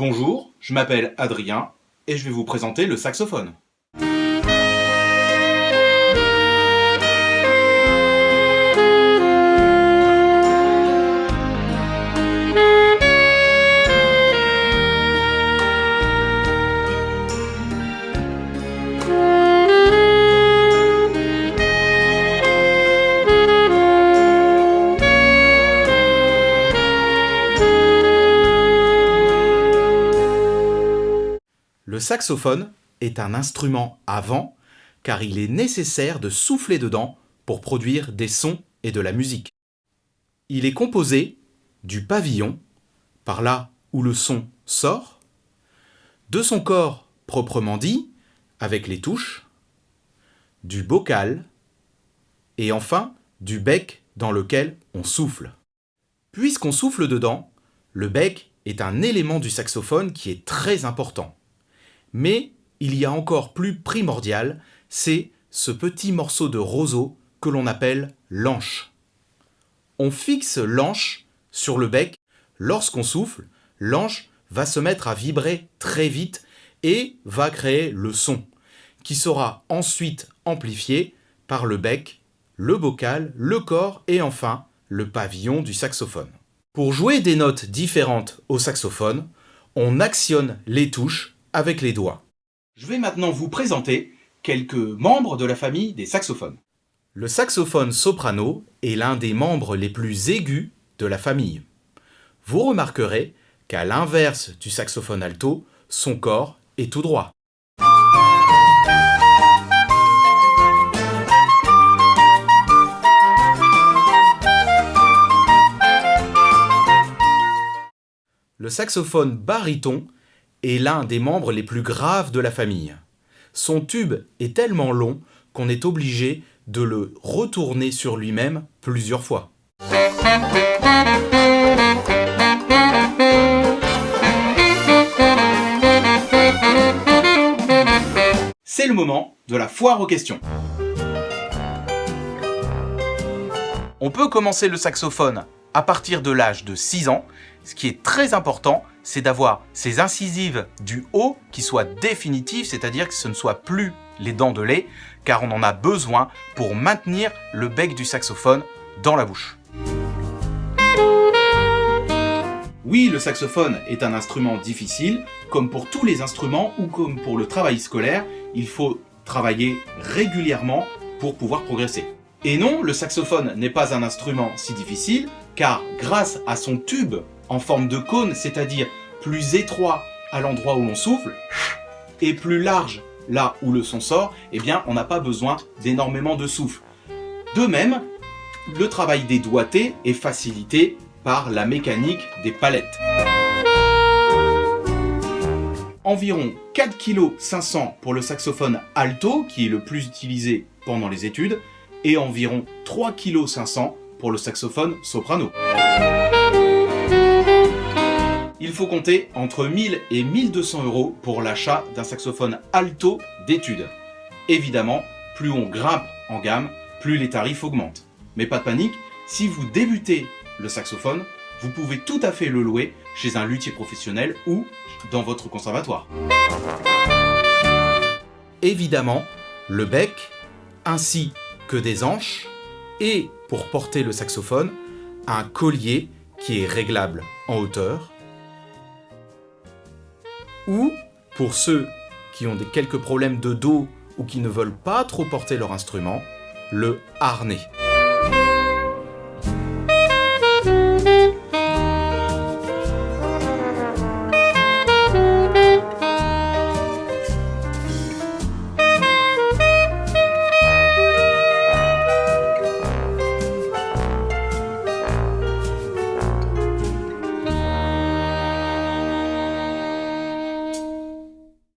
Bonjour, je m'appelle Adrien et je vais vous présenter le saxophone. Le saxophone est un instrument à vent car il est nécessaire de souffler dedans pour produire des sons et de la musique. Il est composé du pavillon, par là où le son sort, de son corps proprement dit, avec les touches, du bocal et enfin du bec dans lequel on souffle. Puisqu'on souffle dedans, le bec est un élément du saxophone qui est très important. Mais il y a encore plus primordial, c'est ce petit morceau de roseau que l'on appelle l'anche. On fixe l'anche sur le bec. Lorsqu'on souffle, l'anche va se mettre à vibrer très vite et va créer le son, qui sera ensuite amplifié par le bec, le bocal, le corps et enfin le pavillon du saxophone. Pour jouer des notes différentes au saxophone, on actionne les touches avec les doigts. Je vais maintenant vous présenter quelques membres de la famille des saxophones. Le saxophone soprano est l'un des membres les plus aigus de la famille. Vous remarquerez qu'à l'inverse du saxophone alto, son corps est tout droit. Le saxophone baryton est l'un des membres les plus graves de la famille. Son tube est tellement long qu'on est obligé de le retourner sur lui-même plusieurs fois. C'est le moment de la foire aux questions. On peut commencer le saxophone à partir de l'âge de 6 ans. Ce qui est très important, c'est d'avoir ces incisives du haut qui soient définitives, c'est-à-dire que ce ne soient plus les dents de lait, car on en a besoin pour maintenir le bec du saxophone dans la bouche. Oui, le saxophone est un instrument difficile, comme pour tous les instruments ou comme pour le travail scolaire, il faut travailler régulièrement pour pouvoir progresser. Et non, le saxophone n'est pas un instrument si difficile, car grâce à son tube en forme de cône, c'est-à-dire plus étroit à l'endroit où l'on souffle, et plus large là où le son sort, eh bien on n'a pas besoin d'énormément de souffle. De même, le travail des doigtés est facilité par la mécanique des palettes. Environ 4,5 kg pour le saxophone alto, qui est le plus utilisé pendant les études, et environ 3,5 kg pour le saxophone soprano. Il faut compter entre 1000 et 1200 € pour l'achat d'un saxophone alto d'études. Évidemment, plus on grimpe en gamme, plus les tarifs augmentent. Mais pas de panique, si vous débutez le saxophone, vous pouvez tout à fait le louer chez un luthier professionnel ou dans votre conservatoire. Évidemment, le bec, ainsi que des anches, et pour porter le saxophone, un collier qui est réglable en hauteur, ou, pour ceux qui ont quelques problèmes de dos ou qui ne veulent pas trop porter leur instrument, le harnais.